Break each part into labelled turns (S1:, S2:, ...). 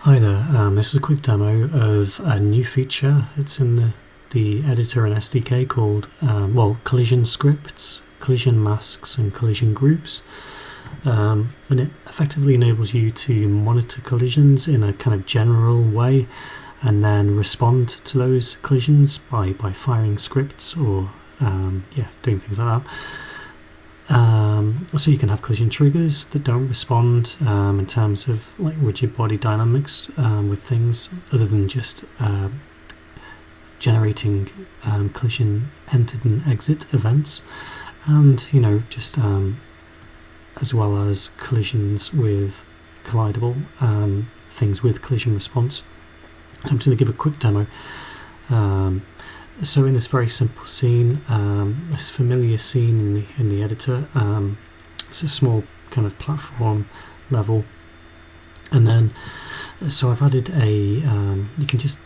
S1: Hi there, this is a quick demo of a new feature. It's in the editor and SDK called, collision scripts, collision masks and collision groups. And it effectively enables you to monitor collisions in a kind of general way and then respond to those collisions by firing scripts or doing things like that. So you can have collision triggers that don't respond in terms of like rigid body dynamics with things other than just generating collision entered and exit events, and as well as collisions with collidable things with collision response. I'm just going to give a quick demo. So in this very simple scene, this familiar scene in the editor, it's a small kind of platform level, and then so I've added you can just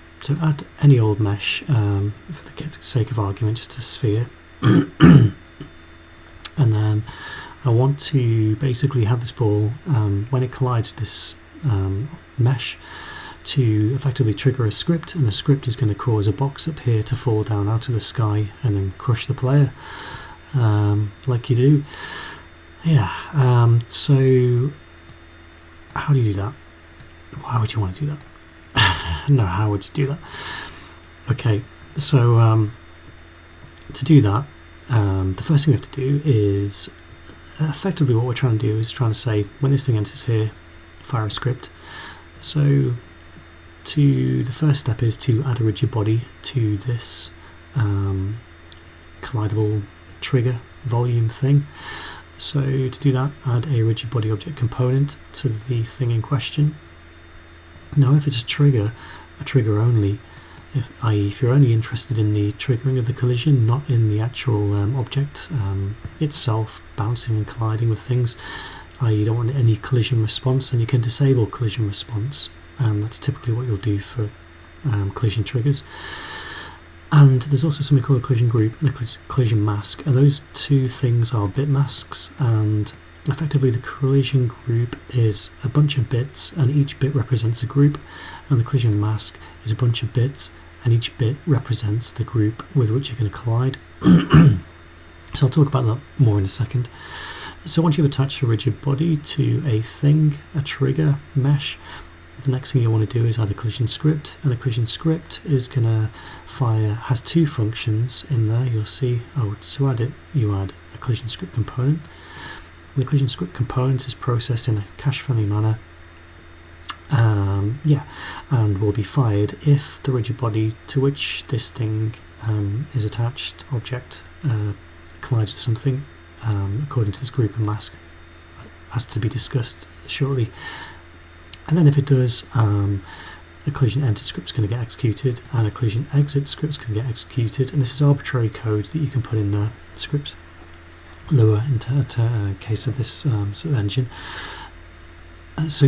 S1: add any old mesh for the sake of argument, just a sphere, and then I want to basically have this ball when it collides with this mesh to effectively trigger a script, and the script is going to cause a box up here to fall down out of the sky and then crush the player, like you do. So how do you do that? Why would you want to do that? No, how would you do that? Okay, so to do that, the first thing we have to do is effectively what we're trying to do is trying to say when this thing enters here, fire a script. So the first step is to add a rigid body to this collidable trigger volume thing. So to do that, add a rigid body object component to the thing in question. Now if it's a trigger only, if you're only interested in the triggering of the collision, not in the actual object itself bouncing and colliding with things, i.e. you don't want any collision response, then you can disable collision response. That's typically what you'll do for collision triggers. And there's also something called a collision group and a collision mask, and those two things are bit masks, and effectively the collision group is a bunch of bits and each bit represents a group, and the collision mask is a bunch of bits and each bit represents the group with which you're going to collide. So I'll talk about that more in a second. So once you've attached a rigid body to a thing, a trigger mesh, the next thing you want to do is add a collision script, and a collision script is going to has two functions in there. You'll see, to add it, you add a collision script component. The collision script component is processed in a cache-friendly manner, and will be fired if the rigid body to which this thing is attached, object, collides with something, according to this group and mask, as to be discussed shortly. And then if it does, a collision enter script is going to get executed and a collision exit script is going to get executed, and this is arbitrary code that you can put in the script lower in case of this sort of engine. So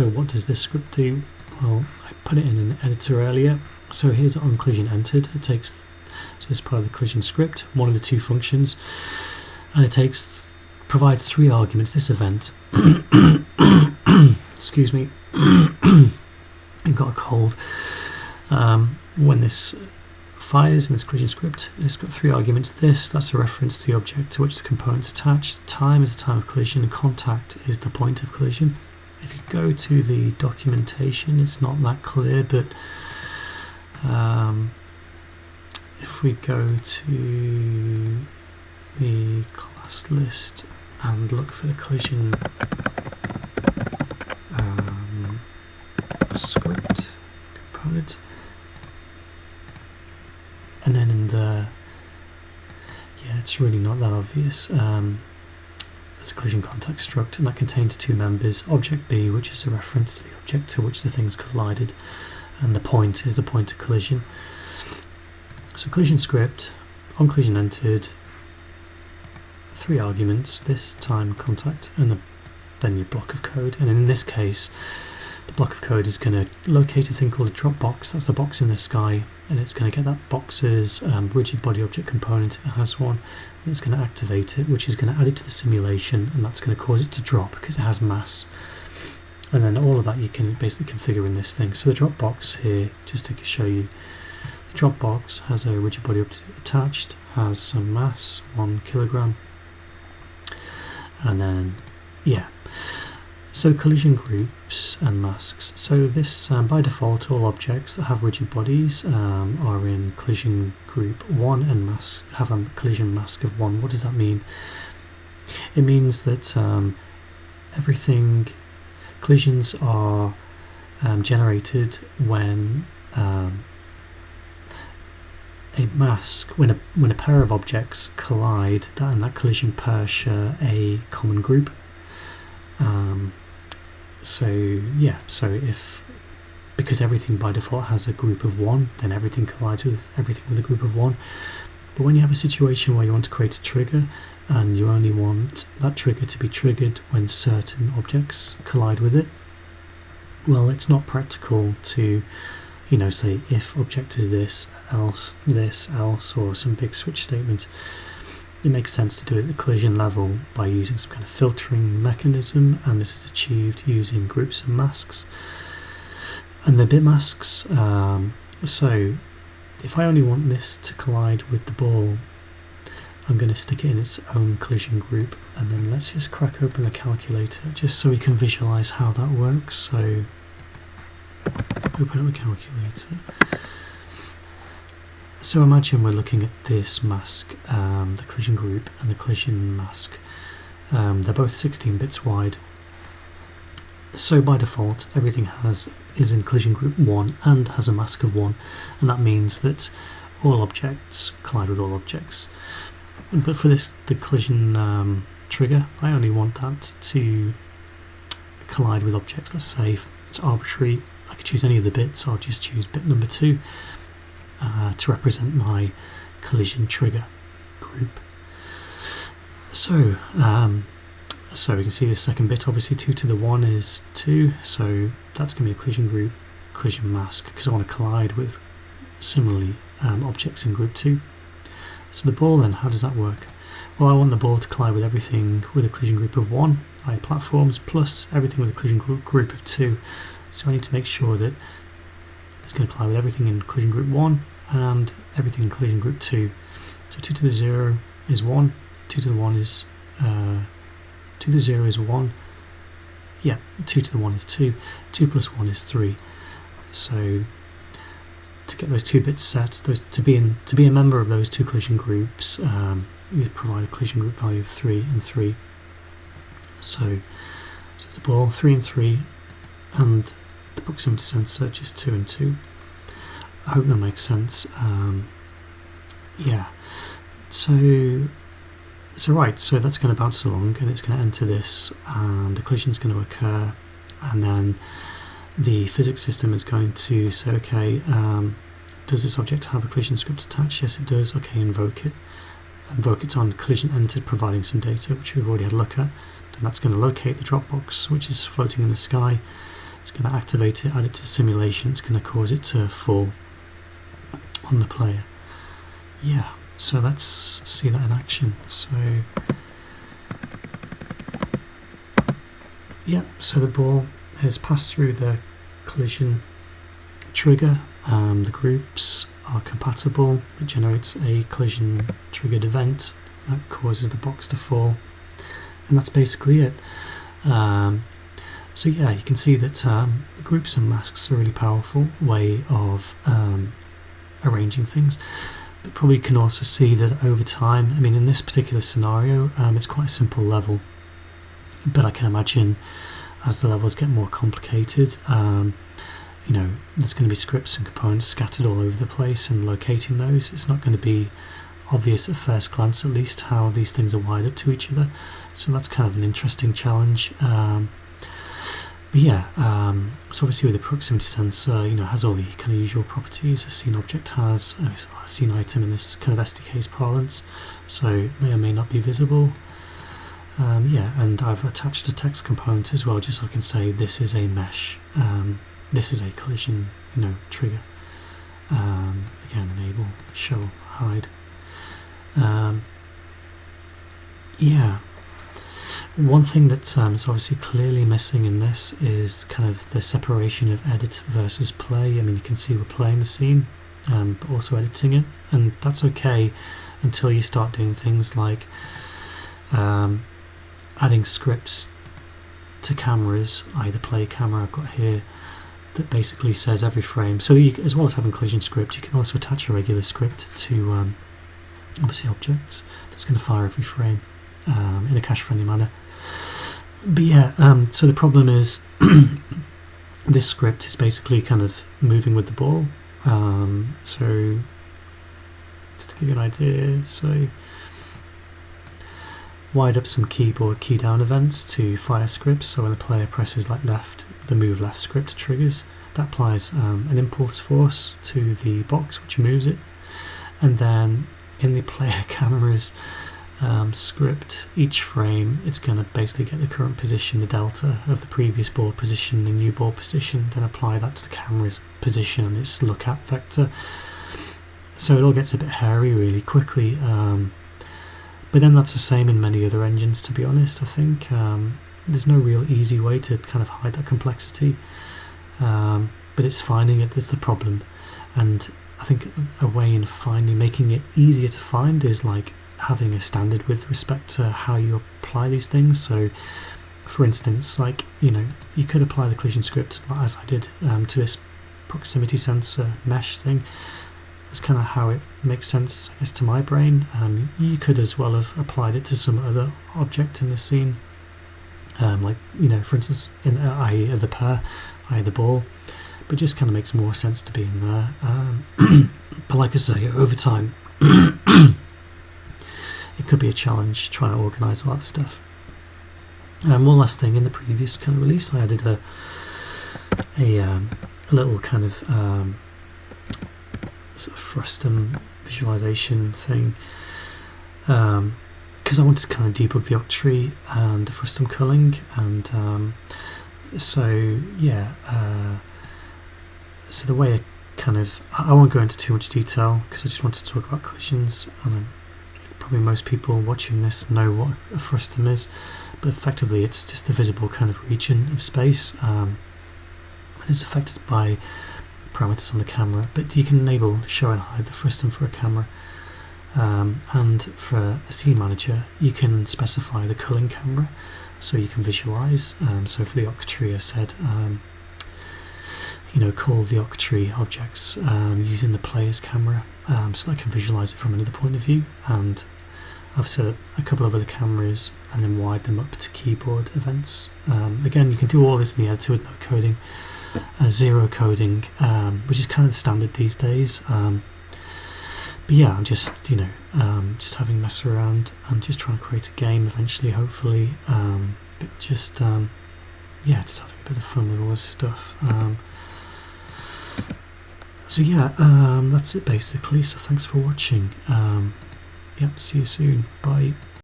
S1: what does this script do? Well, I put it in an editor earlier. So here's on collision entered. It takes, so this is part of the collision script, one of the two functions, and it provides three arguments. This event excuse me, I got a cold. When this fires in this collision script, it's got three arguments. That's a reference to the object to which the component is attached. Time is the time of collision, and contact is the point of collision. If you go to the documentation, it's not that clear, but if we go to the class list and look for the collision script component, and then in the it's really not that obvious. There's a collision contact struct, and that contains two members, object B, which is a reference to the object to which the thing's collided, and the point is the point of collision. So collision script on collision entered, three arguments, this, time, contact, and then your block of code. And in this case, the block of code is going to locate a thing called a drop box. That's the box in the sky, and it's going to get that box's rigid body object component, if it has one, and it's going to activate it, which is going to add it to the simulation, and that's going to cause it to drop because it has mass. And then all of that you can basically configure in this thing. So the Dropbox here, just to show you, the Dropbox has a rigid body attached, has some mass, 1 kilogram, and then yeah. So collision groups and masks. So this by default all objects that have rigid bodies are in collision group 1 and mask have a collision mask of 1. What does that mean? It means that collisions are generated when a pair of objects collide, and that collision pair share a common group. Because everything by default has a group of 1, then everything collides with everything with a group of 1. But when you have a situation where you want to create a trigger and you only want that trigger to be triggered when certain objects collide with it, well, it's not practical to, say if object is this, else, or some big switch statement. It makes sense to do it at the collision level by using some kind of filtering mechanism, and this is achieved using groups and masks. And the bit masks, so if I only want this to collide with the ball, I'm going to stick it in its own collision group, and then let's just crack open the calculator just so we can visualize how that works. So open up the calculator. So imagine we're looking at this mask, the collision group and the collision mask. They're both 16 bits wide. So by default, everything is in collision group 1 and has a mask of 1, and that means that all objects collide with all objects. But for the collision trigger, I only want that to collide with objects. Let's say it's arbitrary. I could choose any of the bits. I'll just choose bit number 2 to represent my collision trigger group. So we can see the second bit, obviously 2 to the 1 is 2, so that's going to be a collision group, collision mask, because I want to collide with similarly objects in group 2. So the ball then, how does that work? Well, I want the ball to collide with everything with a collision group of 1, i.e. platforms, plus everything with a collision group of 2. So I need to make sure that it's going to collide with everything in collision group 1 and everything in collision group 2. So 2 to the 0 is 1, 2 to the 1 is 2 to the 0 is 1, yeah, 2 to the 1 is 2, 2 plus 1 is 3. So to get those 2 bits set, to be a member of those 2 collision groups, you provide a collision group value of 3 and 3. So it's the ball, 3 and 3, and the proximity sensor just 2 and 2. I hope that makes sense. Yeah. So that's going to bounce along and it's going to enter this, and a collision is going to occur, and then the physics system is going to say, okay, does this object have a collision script attached? Yes, it does. Okay, invoke it. Invoke it on collision entered, providing some data, which we've already had a look at. And that's going to locate the Dropbox, which is floating in the sky. It's going to activate it, add it to the simulation. It's going to cause it to fall on the player. Yeah. So let's see that in action. So yeah, so the ball has passed through the collision trigger. The groups are compatible. It generates a collision triggered event that causes the box to fall, and that's basically it. So yeah, you can see that groups and masks are a really powerful way of arranging things. But probably can also see that over time, I mean, in this particular scenario, it's quite a simple level, but I can imagine as the levels get more complicated, there's going to be scripts and components scattered all over the place, and locating those, it's not going to be obvious at first glance, at least, how these things are wired up to each other. So that's kind of an interesting challenge. But yeah, so obviously with the proximity sensor, it has all the kind of usual properties a scene object has, a scene item in this kind of SDK's parlance, so it may or may not be visible. Yeah, and I've attached a text component as well, just so I can say this is a mesh, this is a collision, trigger. Again, enable, show, hide. Yeah. One thing that is obviously clearly missing in this is kind of the separation of edit versus play. I mean, you can see we're playing the scene, but also editing it, and that's okay until you start doing things like adding scripts to cameras, either play camera I've got here, that basically says every frame. So you, as well as having collision script, you can also attach a regular script to obviously objects that's going to fire every frame in a cache-friendly manner. But yeah, so the problem is this script is basically kind of moving with the ball. So just to give you an idea, so wired up some keyboard key down events to fire scripts. So when the player presses like left, the move left script triggers. That applies an impulse force to the box which moves it, and then in the player camera's script, each frame it's going to basically get the current position, the delta of the previous ball position, the new ball position, then apply that to the camera's position and its look at vector. So it all gets a bit hairy really quickly, but then that's the same in many other engines, to be honest. I think there's no real easy way to kind of hide that complexity, but it's finding it that's the problem. And I think a way in making it easier to find is like having a standard with respect to how you apply these things. So for instance, like, you know, you could apply the collision script as I did to this proximity sensor mesh thing. That's kind of how it makes sense, I guess, to my brain. You could as well have applied it to some other object in the scene, like, you know, for instance, in i.e. the pair, i.e. the ball, but just kind of makes more sense to be in there. But like I say, over time, it could be a challenge trying to organise all that stuff. One last thing, in the previous kind of release, I added a little kind of sort of frustum visualization thing, because I wanted to kind of debug the octree and the frustum culling, and so yeah, so the way I won't go into too much detail because I just wanted to talk about collisions, and probably most people watching this know what a frustum is, but effectively it's just the visible kind of region of space, and it's affected by parameters on the camera, but you can enable show and hide the frustum for a camera, and for a scene manager you can specify the culling camera so you can visualize. So for the octree I've said, you know, call the octree objects using the player's camera, so that I can visualize it from another point of view, and I've set up a couple of other cameras and then wired them up to keyboard events. Again, you can do all this in the editor with no coding. Zero coding, which is kind of the standard these days, but yeah, I'm just, you know, just having a mess around and just trying to create a game eventually, hopefully, but just yeah, just having a bit of fun with all this stuff. So yeah, that's it basically, so thanks for watching. Yep, see you soon, bye.